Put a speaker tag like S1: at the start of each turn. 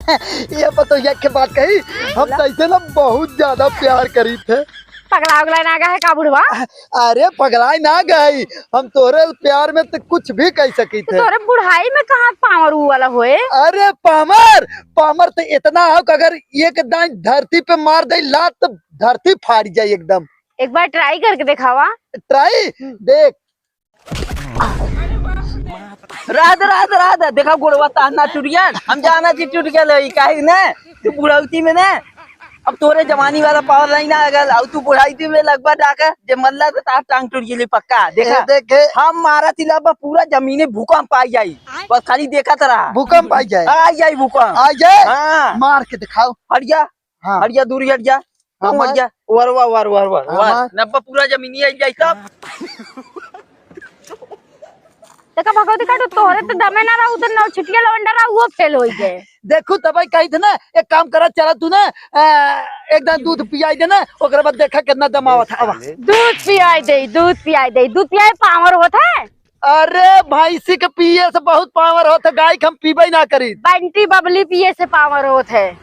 S1: ये बतौया के बात कही, हम तैसे ना बहुत ज्यादा प्यार करी थे।
S2: पगला उगला ना गया है का बुढ़वा?
S1: अरे पगलाई ना गई, हम तोरे प्यार में तो कुछ भी कह सकी
S2: तो
S1: थे।
S2: तोरे बुढ़ाई में कहाँ पावर ऊ वाला होए?
S1: अरे पामर पामर तो इतना हो कि अगर एक दांत धरती पे मार दे लात तो धरती फाड़ जाए एकदम।
S2: एक बार ट्राई करके दिखावा।
S1: ट्राई देख।
S3: रात रात रात देखा गुड़वा ताना टूट गया, हम जाना जी टूट गया काहे ना तू बुढ़ाउती में ना। अब तोरे जवानी वाला पावर लाइन आ गल, अब तू बुढ़ाई में लगभग डाका जे मल्ला तो तार टांग टूट गेली पक्का। देखा
S1: देखे
S3: हम मारा तिला पूरा जमीने भूकंप आ जाई, बस खाली देखा तरा
S1: भूकंप आ जाए।
S3: आ जाई भूकंप
S1: आ जाए।
S3: हाँ
S1: मार के दिखाओ।
S3: हट जा।
S1: हाँ।
S3: हट जा दूरी हट जा।
S1: हाँ,
S3: हट जा वरवा वर वर वर
S1: हाँ,
S3: वर नब्बा पूरा जमीनी आ जाई तब।
S2: देखा भगवती का तो तोरे तो दमे ना रहा उधर ना छिटिया लवंडा रहा वो फेल हो गए।
S1: देखू तब कही थे ना एक काम करा, चला तू ना एकदम दूध पियाई दे ना, ओकरे बाद देखा कितना दमावा था।
S2: दूध पियाई दे, दूध पियाई दे, दूध पियाई पावर होता है।
S1: अरे भैंसी के पिए से बहुत पावर होता, गाय के हम पीबे ना करी।
S2: बंटी बबली पिए से पावर होता है।